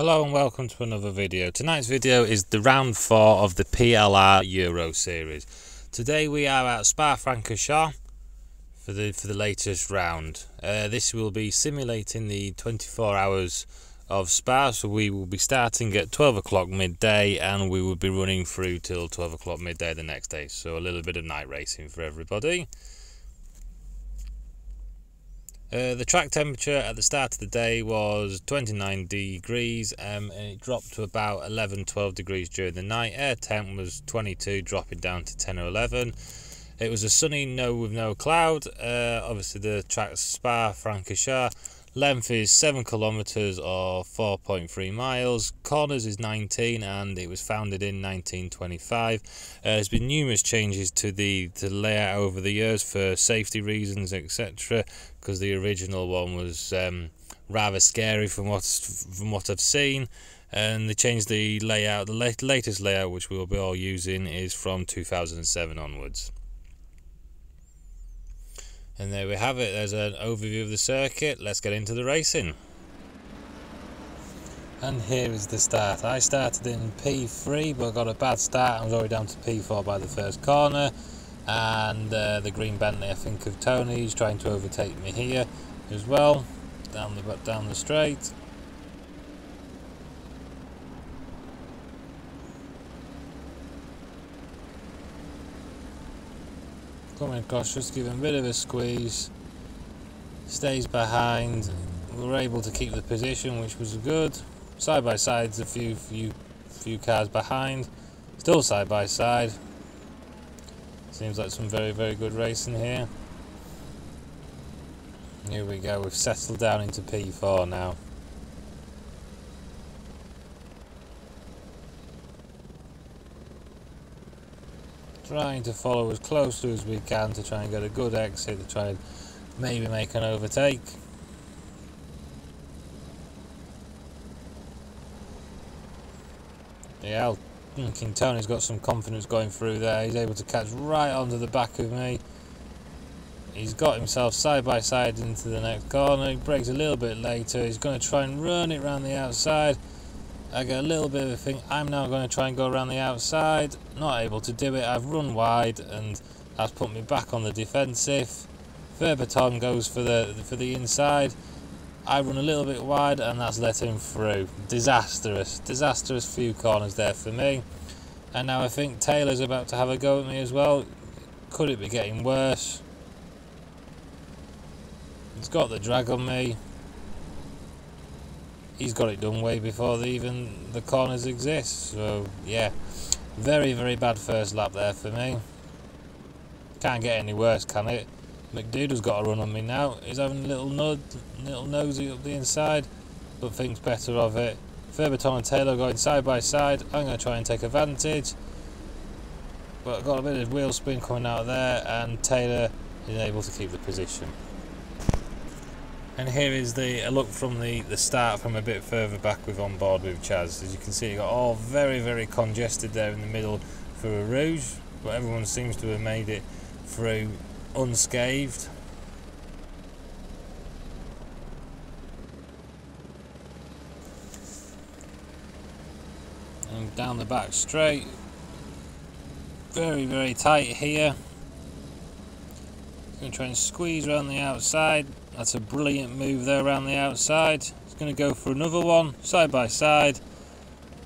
Hello and welcome to another video. Tonight's video is the round 4 of the PLR Euro series. Today we are at Spa-Francorchamps for the latest round. This will be simulating the 24 hours of Spa, so we will be starting at 12 o'clock midday and we will be running through till 12 o'clock midday the next day, so a little bit of night racing for everybody. The track temperature at the start of the day was 29 degrees and it dropped to about 11-12 degrees during the night. Air temp was 22, dropping down to 10 or 11. It was a sunny with no cloud. Obviously the track's Spa-Francorchamps. Length is 7 kilometers or 4.3 miles. Corners is 19 and it was founded in 1925. There's been numerous changes to the layout over the years for safety reasons, etc. Because the original one was rather scary from what I've seen, and they changed the layout. The latest layout, which we'll be all using, is from 2007 onwards. And there we have it. There's an overview of the circuit. Let's get into the racing. And here is the start. I started in P3 but got a bad start. I was already down to P4 by the first corner, and the green Bentley, I think of Tony's, trying to overtake me here as well, down the straight. Coming across, just giving a bit of a squeeze, stays behind. We were able to keep the position, which was good. Side by side's a few cars behind, still side by side. Seems like some very good racing here. Here we go, we've settled down into P4 now. Trying to follow as closely as we can to try and get a good exit, to try and maybe make an overtake. Yeah, King Tony's got some confidence going through there. He's able to catch right onto the back of me. He's got himself side by side into the next corner. He brakes a little bit later. He's going to try and run it around the outside. I get a little bit of a thing. I'm now going to try and go around the outside. Not able to do it. I've run wide and that's put me back on the defensive. Verbaton goes for the inside. I run a little bit wide and that's let him through. Disastrous few corners there for me. And now I think Taylor's about to have a go at me as well. Could it be getting worse? He's got the drag on me. He's got it done way before even the corners exist. So yeah, very bad first lap there for me. Can't get any worse, can it? McDoodle's got a run on me now. He's having a little nosy up the inside, but thinks better of it. Verbaton and Taylor going side by side. I'm going to try and take advantage, but I've got a bit of wheel spin coming out of there, and Taylor is able to keep the position. And here is a look from the start from a bit further back with on board with Chaz. As you can see, it got all very congested there in the middle for a Rouge, but everyone seems to have made it through unscathed. And down the back straight, very tight here. Going to try and squeeze around the outside. That's a brilliant move there around the outside. He's going to go for another one, side by side,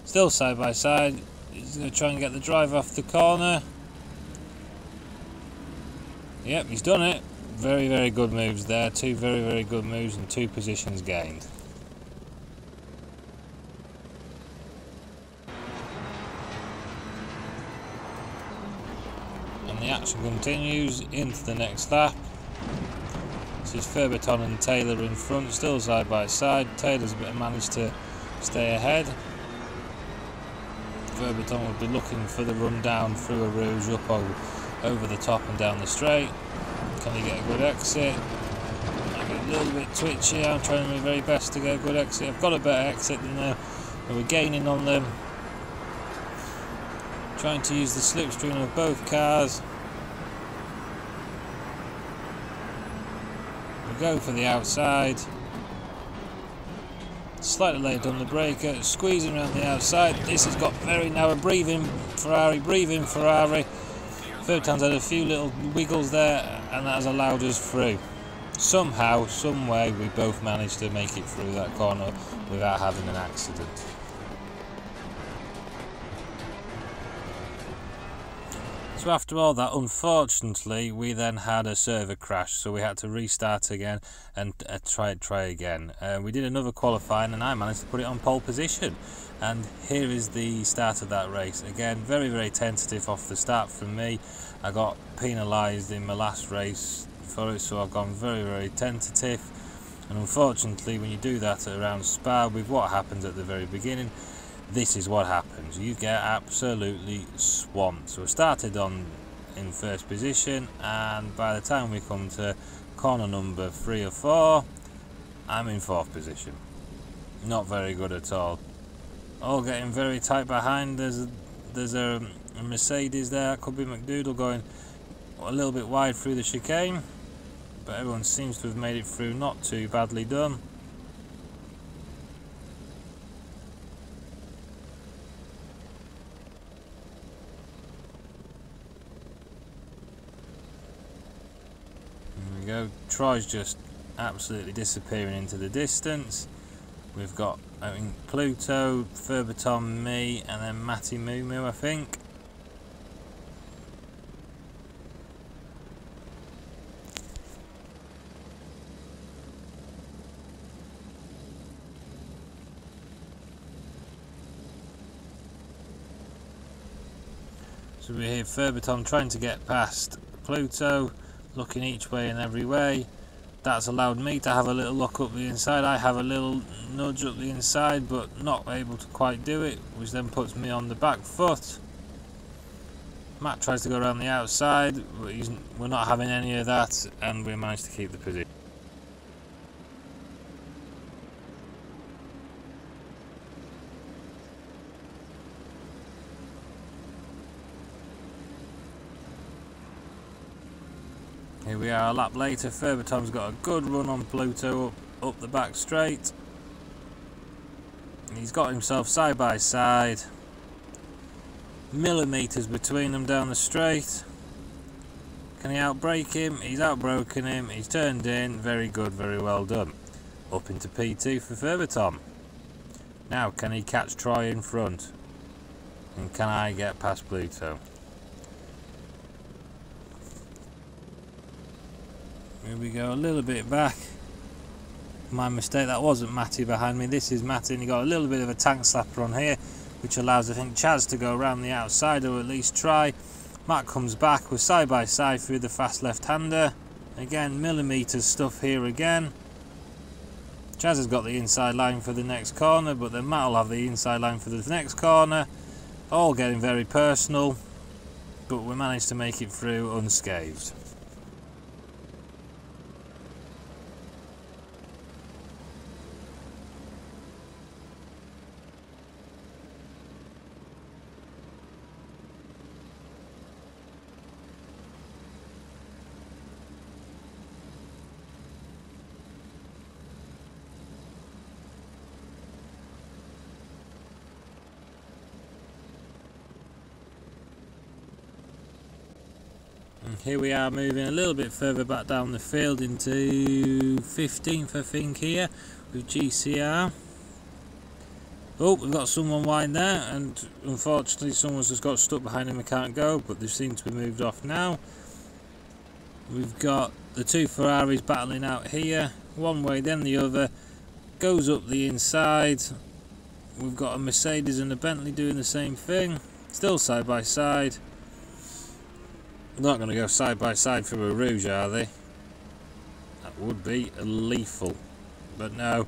still side by side. He's going to try and get the drive off the corner. Yep, he's done it. Very good moves there. Two very good moves and 2 positions gained. And the action continues into the next lap. This is Verbaton and Taylor in front, still side by side. Taylor's managed to stay ahead. Verbaton will be looking for the run down through a Rouge up over the top and down the straight. Can he get a good exit? I get a little bit twitchy. I'm trying my very best to get a good exit. I've got a better exit than them, but we're gaining on them. Trying to use the slipstream of both cars. We go for the outside. Slightly later on the breaker, squeezing around the outside. This has got very narrow. Breathing Ferrari. Furbeton's had a few little wiggles there, and that has allowed us through. Somehow, some way, we both managed to make it through that corner without having an accident. So after all that, unfortunately, we then had a server crash, so we had to restart again and try again. We did another qualifying, and I managed to put it on pole position. And here is the start of that race. Again, very, very tentative off the start from me. I got penalised in my last race for it, so I've gone very, very tentative. And unfortunately, when you do that around Spa, with what happens at the very beginning, this is what happens. You get absolutely swamped. So I started in first position, and by the time we come to corner number 3 or 4, I'm in 4th position. Not very good at all. All getting very tight behind. There's a Mercedes there. Could be McDoodle going a little bit wide through the chicane, but everyone seems to have made it through not too badly done. Go. Troy's just absolutely disappearing into the distance. We've got, I think, Pluto, Furbeton, me, and then Matty Moo, I think. So we hear Furbeton trying to get past Pluto, looking each way and every way. That's allowed me to have a little look up the inside. I have a little nudge up the inside, but not able to quite do it, which then puts me on the back foot. Matt tries to go around the outside, but we're not having any of that, and we managed to keep the position. Here we are a lap later. Furbeton's got a good run on Pluto up the back straight. He's got himself side by side. Millimetres between them down the straight. Can he outbrake him? He's outbroken him. He's turned in. Very good, very well done. Up into P2 for Furbeton. Now, can he catch Troy in front? And can I get past Pluto? Here we go, a little bit back. My mistake, that wasn't Matty behind me. This is Matty, and he got a little bit of a tank slapper on here, which allows, I think, Chaz to go around the outside, or at least try. Matt comes back, we're side by side through the fast left-hander. Again, millimetres stuff here again. Chaz has got the inside line for the next corner, but then Matt will have the inside line for the next corner. All getting very personal, but we managed to make it through unscathed. Here we are, moving a little bit further back down the field into 15th, I think, here with GCR. Oh, we've got someone wide there, and unfortunately someone's just got stuck behind him and can't go, but they seem to be moved off now. We've got the two Ferraris battling out here, one way then the other, goes up the inside. We've got a Mercedes and a Bentley doing the same thing, still side by side. Not going to go side by side through a Rouge, are they? That would be lethal. But no,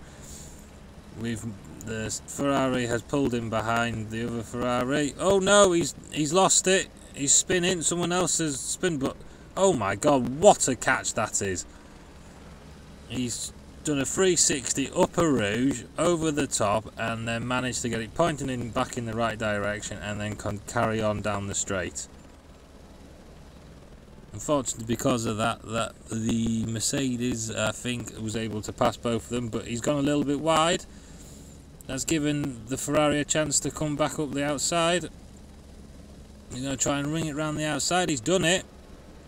the Ferrari has pulled him behind the other Ferrari. Oh no, he's lost it. He's spinning. Someone else has spun, but oh my god, what a catch that is! He's done a 360 up a Rouge over the top, and then managed to get it pointing back in the right direction, and then can carry on down the straight. Unfortunately, because of that the Mercedes, I think, was able to pass both of them, but he's gone a little bit wide. That's given the Ferrari a chance to come back up the outside. He's going to try and ring it round the outside. He's done it.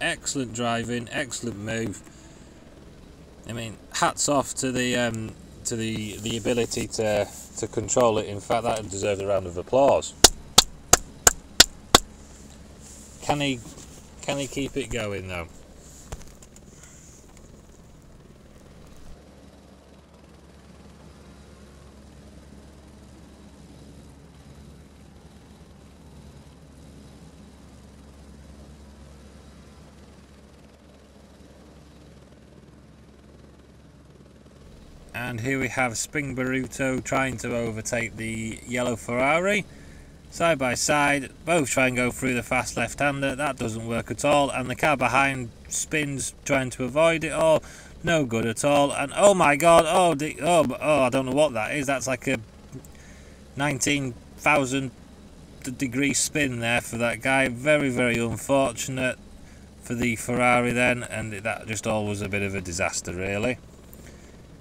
Excellent driving, excellent move. I mean, hats off to the ability to control it. In fact, that deserves a round of applause. Can he keep it going though? And here we have Spring Baruto trying to overtake the yellow Ferrari. Side by side, both try and go through the fast left-hander. That doesn't work at all, and the car behind spins trying to avoid it all. No good at all. And oh my god, oh, I don't know what that is. That's like a 19,000 degree spin there for that guy. Very, very unfortunate for the Ferrari then, and that just all was a bit of a disaster really.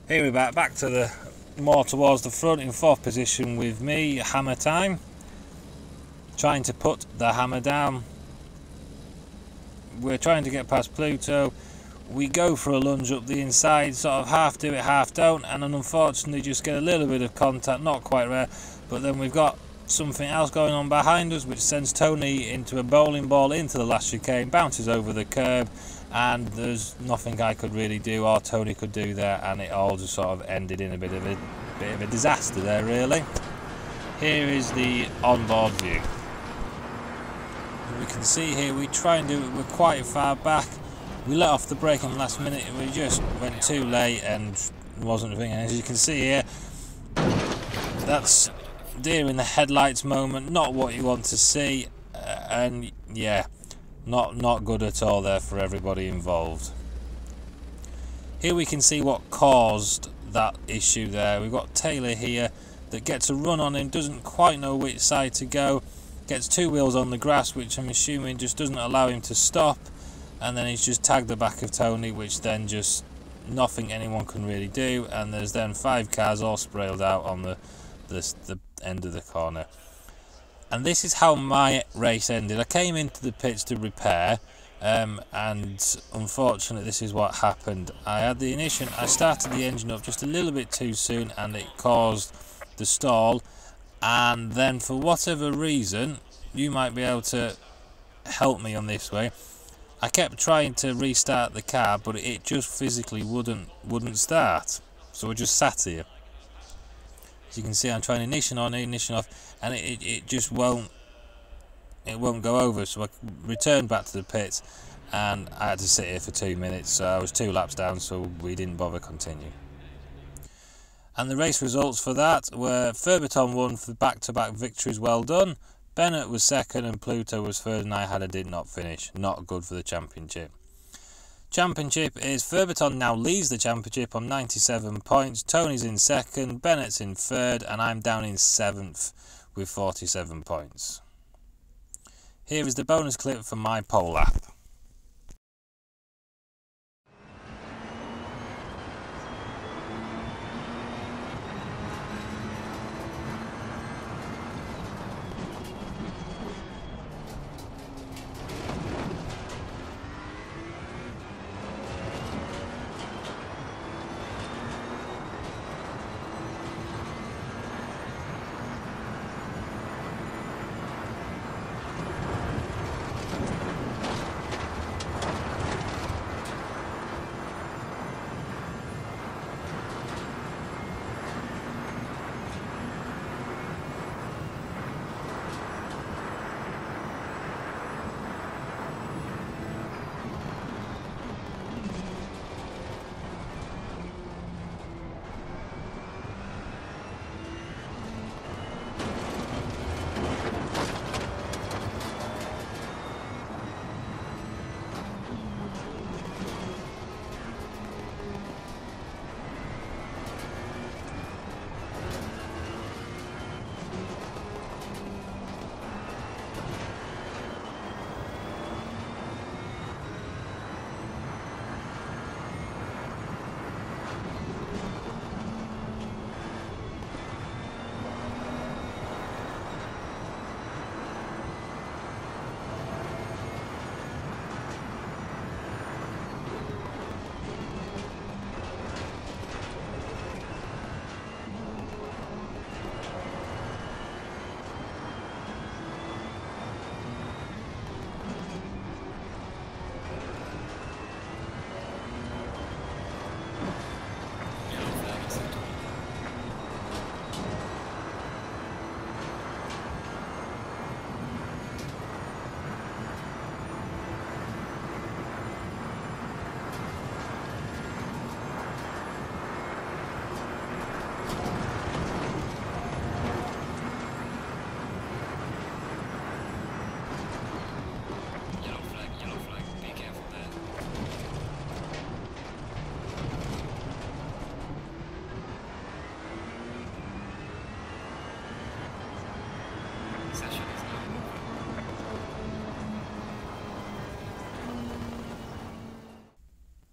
Here we're back to the more towards the front in 4th position with me, hammer time. Trying to put the hammer down. We're trying to get past Pluto. We go for a lunge up the inside, sort of half do it, half don't, and then unfortunately just get a little bit of contact, not quite rare, but then we've got something else going on behind us which sends Tony into a bowling ball into the last chicane, bounces over the curb, and there's nothing I could really do or Tony could do there, and it all just sort of ended in a bit of a disaster there really. Here is the onboard view. We can see here we try and do it, we're quite far back. We let off the brake in the last minute, we just went too late and wasn't doing it. As you can see here, that's deer in the headlights moment, not what you want to see, and yeah, not good at all there for everybody involved. Here we can see what caused that issue there. We've got Taylor here that gets a run on him, doesn't quite know which side to go, gets 2 wheels on the grass, which I'm assuming just doesn't allow him to stop, and then he's just tagged the back of Tony, which then just nothing anyone can really do, and there's then 5 cars all sprayed out on the end of the corner. And this is how my race ended. I came into the pits to repair, and unfortunately this is what happened. I had the ignition, I started the engine up just a little bit too soon, and it caused the stall. And then for whatever reason, you might be able to help me on this way, I kept trying to restart the car, but it just physically wouldn't start. So I just sat here. As you can see, I'm trying ignition on, ignition off, and it just won't go over. So I returned back to the pits, and I had to sit here for 2 minutes. So I was 2 laps down, so we didn't bother continue. And the race results for that were Furbiton won for back-to-back victories, well done. Bennett was 2nd and Pluto was 3rd, and I did not finish. Not good for the championship. Championship is Furbiton now leads the championship on 97 points. Tony's in 2nd, Bennett's in 3rd, and I'm down in 7th with 47 points. Here is the bonus clip from my pole lap.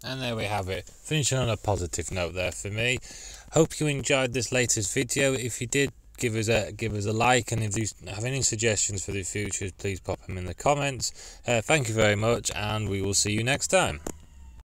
And there we have it, finishing on a positive note there for me. Hope you enjoyed this latest video. If you did, give us a like, and if you have any suggestions for the future, please pop them in the comments. Thank you very much, and we will see you next time.